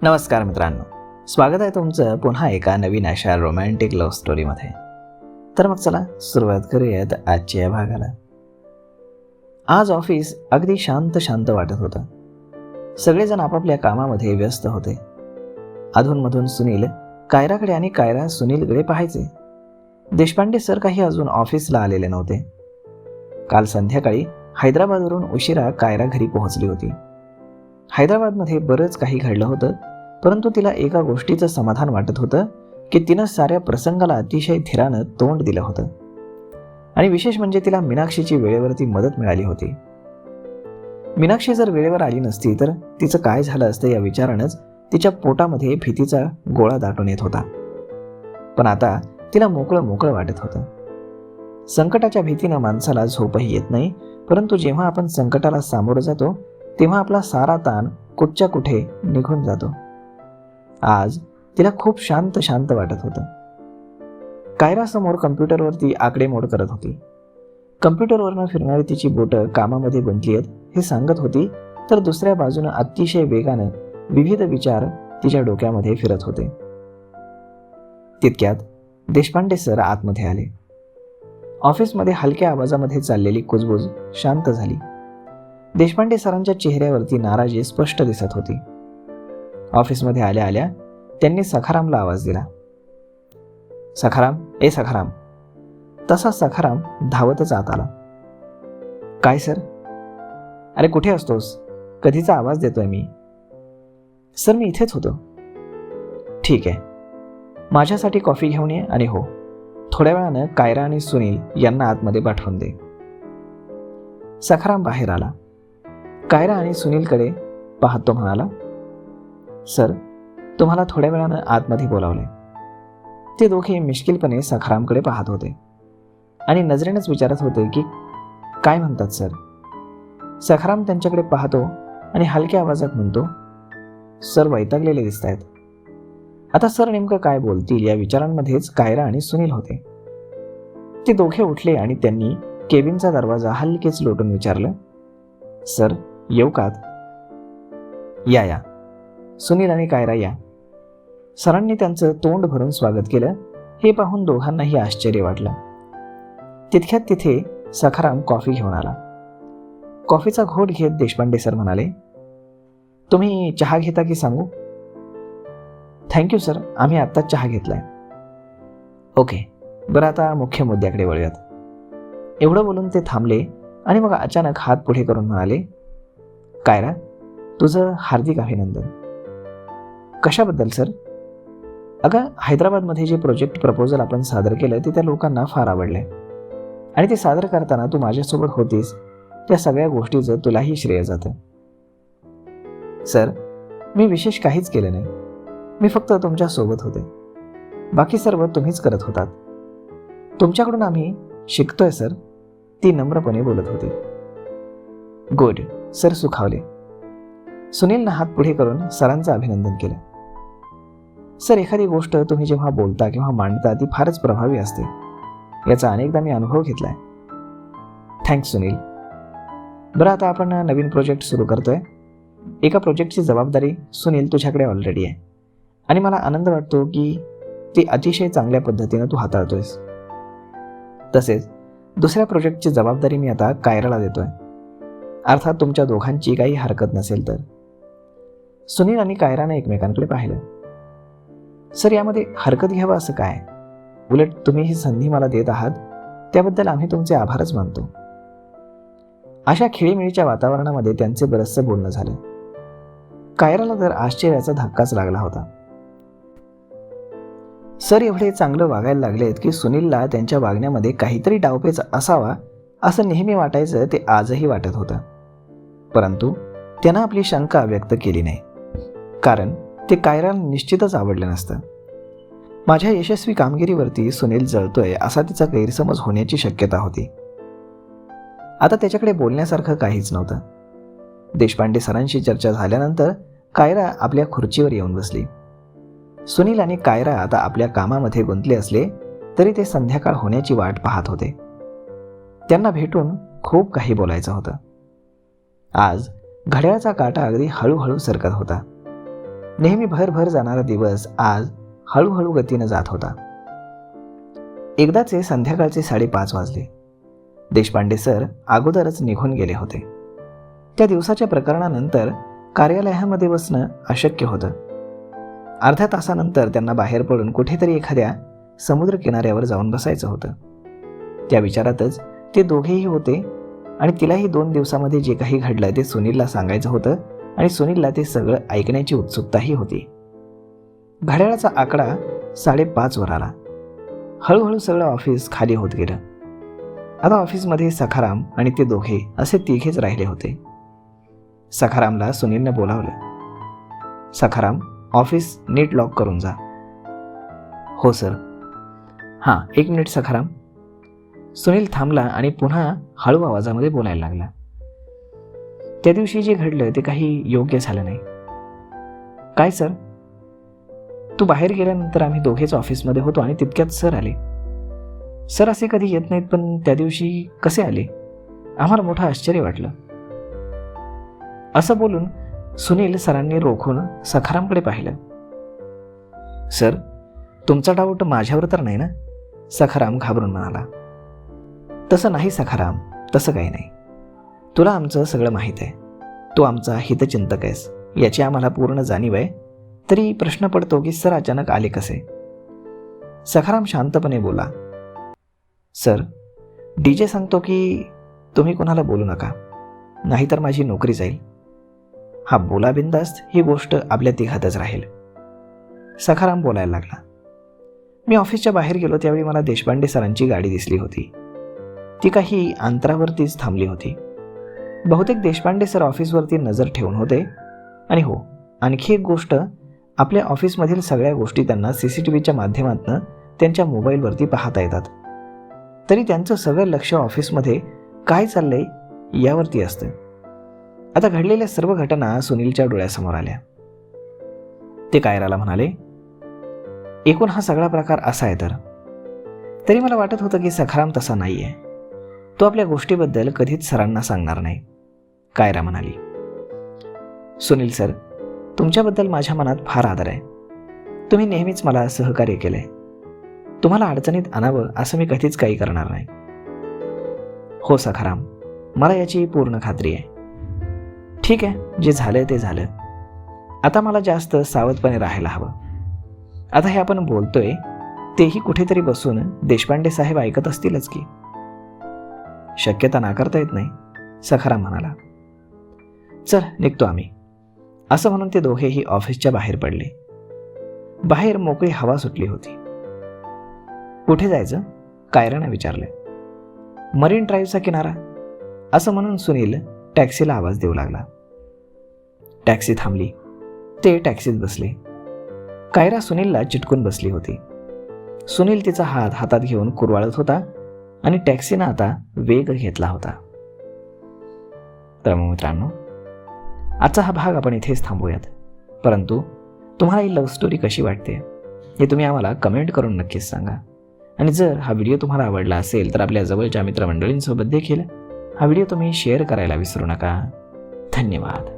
नमस्कार मित्रांनो, स्वागत आहे तुमचं पुन्हा एका नवीन अशा रोमॅन्टिक लव्ह स्टोरीमध्ये. तर मग चला सुरुवात करूयात आजच्या या भागाला. आज ऑफिस अगदी शांत शांत वाटत होतं. सगळेजण आपापल्या कामामध्ये व्यस्त होते. अधूनमधून सुनील कायराकडे आणि कायरा सुनीलकडे पाहायचे. देशपांडे सर काही अजून ऑफिसला आलेले नव्हते. काल संध्याकाळी हैदराबादवरून उशिरा कायरा घरी पोहोचली होती. हैदराबादमध्ये बरंच काही घडलं होतं, परंतु तिला एका गोष्टीचं समाधान वाटत होतं की तिनं साऱ्या प्रसंगाला अतिशय धीरानं तोंड दिलं होतं. आणि विशेष म्हणजे तिला मीनाक्षीची वेळेवरती मदत मिळाली होती. मीनाक्षी जर वेळेवर आली नसती तर तिचं काय झालं असतं या विचारानंच तिच्या पोटामध्ये भीतीचा गोळा दाटून येत होता. पण आता तिला मोकळं मोकळं वाटत होतं. संकटाच्या भीतीनं माणसाला झोपही येत नाही, परंतु जेव्हा आपण संकटाला सामोरं जातो तेव्हा आपला सारा ताण कुठच्या कुठे निघून जातो. आज तिला खूप शांत शांत वाटत होतं. कायरा समोर कम्प्युटरवरती आकडेमोड करत होती. कम्प्युटरवरनं फिरणारी तिची बोटं कामामध्ये गुंतली आहेत हे सांगत होती, तर दुसऱ्या बाजूनं अतिशय वेगानं विविध विचार तिच्या डोक्यामध्ये फिरत होते. तितक्यात देशपांडे सर आतमध्ये आले. ऑफिसमध्ये हलक्या आवाजामध्ये चाललेली कुजबूज शांत झाली. देशपांडे सरांच्या चेहऱ्यावरती नाराजी स्पष्ट दिसत होती. ऑफिसमध्ये आल्या आल्या त्यांनी सखारामला आवाज दिला. सखाराम, ए सखाराम. तसा सखाराम धावतच आत आला. काय सर? अरे कुठे असतोस? कधीचा आवाज देतोय मी. सर मी इथेच होतो. ठीक आहे, माझ्यासाठी कॉफी घेऊन ये आणि हो, थोड्या वेळानं कायरा आणि सुनील यांना आतमध्ये पाठवून दे. सखाराम बाहेर आला. कायरा आणि सुनीलकडे पाहत तो म्हणाला, सर तुम्हाला थोड्या वेळानं आतमध्ये बोलावले. ते दोघे मिश्किलपणे सखारामकडे पाहत होते आणि नजरेनंच विचारत होते की काय म्हणतात सर. सखाराम त्यांच्याकडे पाहतो आणि हलक्या आवाजात म्हणतो, सर वैतागलेले दिसत आहेत. आता सर नेमकं काय बोलतील या विचारांमध्येच कायरा आणि सुनील होते. ते दोघे उठले आणि त्यांनी केबिनचा दरवाजा हलकेच लोटून विचारलं, सर येऊ का? या या, सुनील आणि कायरा या. सरांनी त्यांचं तोंड भरून स्वागत केलं. हे पाहून दोघांनाही आश्चर्य वाटलं. तितक्यात तिथे सखाराम कॉफी घेऊन आला. कॉफीचा घोट घेत देशपांडे सर म्हणाले, तुम्ही चहा घेता की सांगू? थँक्यू सर, आम्ही आत्ताच चहा घेतलाय. ओके, बरं आता मुख्य मुद्द्याकडे वळूयात. एवढं बोलून ते थांबले आणि मग अचानक हात पुढे करून म्हणाले, कायरा तुझं हार्दिक अभिनंदन. कशाबद्दल सर? अगं हैदराबादमध्ये जे प्रोजेक्ट प्रपोजल आपण सादर केलं ते त्या लोकांना फार आवडलंय आणि ते सादर करताना तू माझ्यासोबत होतीस त्या सगळ्या गोष्टीचं तुलाही श्रेय जातं. सर मी विशेष काहीच केलं नाही, मी फक्त तुमच्यासोबत होते. बाकी सर्व तुम्हीच करत होतात. तुमच्याकडून आम्ही शिकतोय सर, ती नम्रपणे बोलत होती. गुड, सर सुखावले. सुनीलनं हात पुढे करून सरांचं अभिनंदन केलं. सर एखादी गोष्ट तुम्ही जेव्हा बोलता किंवा मांडता ती फारच प्रभावी असते, याचा अनेकदा मी अनुभव घेतलाय. थँक्स सुनील. बरं आता आपण नवीन प्रोजेक्ट सुरू करतोय. एका प्रोजेक्टची जबाबदारी सुनील तुझ्याकडे ऑलरेडी आहे आणि मला आनंद वाटतो की ती अतिशय चांगल्या पद्धतीनं तू हाताळतोयस. तसेच दुसऱ्या प्रोजेक्टची जबाबदारी मी आता कायराला देतोय, अर्थात तुमच्या दोघांची काही हरकत नसेल तर. सुनील आणि कायराने एकमेकांकडे पाहिलं. सर यामध्ये हरकत घ्यावं असं काय? उलट तुम्ही ही संधी मला देत आहात त्याबद्दल आम्ही तुमचे आभारच मानतो. अशा खेळीमेळीच्या वातावरणामध्ये त्यांचे बरचसं बोलणं झालं. कायराला तर आश्चर्याचा धक्काच लागला होता. सर एवढे चांगलं वागायला लागलेत की सुनीलला त्यांच्या वागण्यामध्ये काहीतरी डावपेच असावा असं नेहमी वाटायचं. ते आजही वाटत होतं, परंतु त्यानं आपली शंका व्यक्त केली नाही, कारण ते कायराला निश्चितच आवडलं नसतं. माझ्या यशस्वी कामगिरीवरती सुनील जळतोय असा तिचा गैरसमज होण्याची शक्यता होती. आता त्याच्याकडे बोलण्यासारखं काहीच नव्हतं. देशपांडे सरांशी चर्चा झाल्यानंतर कायरा आपल्या खुर्चीवर येऊन बसली. सुनील आणि कायरा आता आपल्या कामामध्ये गुंतले असले तरी ते संध्याकाळ होण्याची वाट पाहत होते. त्यांना भेटून खूप काही बोलायचं होतं. आज घड्याळाचा काटा अगदी हळूहळू सरकत होता. नेहमी भरभर जाणारा दिवस आज हळूहळू गतीनं जात होता. एकदाचे संध्याकाळचे 5:30 वाजले. देशपांडे सर अगोदरच निघून गेले होते. त्या दिवसाच्या प्रकरणानंतर कार्यालयामध्ये बसणं अशक्य होतं. अर्ध्या तासानंतर त्यांना बाहेर पडून कुठेतरी एखाद्या समुद्र किनाऱ्यावर जाऊन बसायचं होतं. त्या विचारातच ते दोघेही होते आणि तिलाही 2 दिवसामध्ये जे काही घडलं ते सुनीलला सांगायचं होतं आणि सुनीलला ते सगळं ऐकण्याची उत्सुकताही होती. घड्याळाचा आकडा 5:30 वर आला. हळूहळू सगळं ऑफिस खाली होत गेलं. आता ऑफिसमध्ये सखाराम आणि ते दोघे असे तिघेच राहिले होते. सखारामला सुनीलने बोलावलं. सखाराम, ऑफिस नीट लॉक करून जा. हो सर. हां, 1 मिनिट सखाराम. सुनील थांबला आणि पुन्हा हळू आवाजामध्ये बोलायला लागला. त्या दिवशी जे घडलं ते काही योग्य झालं नाही. काय सर? तू बाहेर गेल्यानंतर आम्ही दोघेच ऑफिसमध्ये होतो आणि तितक्यात सर आले. सर असे कधी येत नाहीत, पण त्या दिवशी कसे आले? आम्हाला मोठं आश्चर्य वाटलं. असं बोलून सुनील सरांनी रोखून सखारामकडे पाहिलं. सर, तुमचा डाऊट माझ्यावर तर नाही ना? सखाराम घाबरून म्हणाला. तसं नाही सखाराम, तसं काही नाही. तुला आमचं सगळं माहीत आहे. तू आमचा हितचिंतक आहेस याची आम्हाला पूर्ण जाणीव आहे. तरी प्रश्न पडतो की सर अचानक आले कसे? सखाराम शांतपणे बोला. सर, डीजे सांगतो की तुम्ही कोणाला बोलू नका, नाहीतर माझी नोकरी जाईल. हा, बोला बिंदास्त. ही गोष्ट आपल्या तिघातच राहील. सखाराम बोलायला लागला. मी ऑफिसच्या बाहेर गेलो त्यावेळी मला देशपांडे सरांची गाडी दिसली होती. ती काही अंतरावरतीच थांबली होती. बहुतेक देशपांडे सर ऑफिसवरती नजर ठेवून होते. आणि हो, आणखी एक गोष्ट, आपल्या ऑफिसमधील सगळ्या गोष्टी त्यांना CCTVच्या माध्यमातून त्यांच्या मोबाईलवरती पाहता येतात. तरी त्यांचं सगळं लक्ष ऑफिसमध्ये काय चाललंय यावरती असतं. आता घडलेल्या सर्व घटना सुनीलच्या डोळ्यासमोर आल्या. ते कायराला म्हणाले, एकूण हा सगळा प्रकार असा आहे तर. तरी मला वाटत होतं की सखाराम तसा नाही आहे. तो आपल्या गोष्टीबद्दल कधीच सरांना सांगणार नाही. कायरा म्हणाली. सुनील सर, तुमच्याबद्दल माझ्या मनात फार आदर आहे. तुम्ही नेहमीच मला सहकार्य केलंय. तुम्हाला अडचणीत आणावं असं मी कधीच काही करणार नाही. हो सखाराम, मला याची पूर्ण खात्री आहे. ठीक आहे, जे झालं ते झालं. आता मला जास्त सावधपणे राहायला हवं. आता हे आपण बोलतोय तेही कुठेतरी बसून देशपांडे साहेब ऐकत असतीलच की? शक्यता नाकारता येत नाही, सखाराम म्हणाला. चल, निघतो आम्ही. असं म्हणून ते दोघेही ऑफिसच्या बाहेर पडले. बाहेर मोकळी हवा सुटली होती. कुठे जायचं? कायराने विचारले. मरीन ड्राईव्हचा किनारा, असं म्हणून सुनील टॅक्सीला आवाज देऊ लागला. टॅक्सी थांबली. ते टॅक्सीत बसले. कायरा सुनीलला चिटकून बसली होती. सुनील तिचा हात हातात घेऊन कुरवाळत होता आणि टॅक्सीनं आता वेग घेतला होता. तर मग मित्रांनो, आजचा हा भाग आपण इथेच थांबूयात. परंतु तुम्हाला ही लव्ह स्टोरी कशी वाटते हे तुम्ही आम्हाला कमेंट करून नक्कीच सांगा. आणि जर हा व्हिडिओ तुम्हाला आवडला असेल तर आपल्या जवळच्या मित्रमंडळींसोबत देखील हा व्हिडिओ तुम्ही शेअर करायला विसरू नका. धन्यवाद.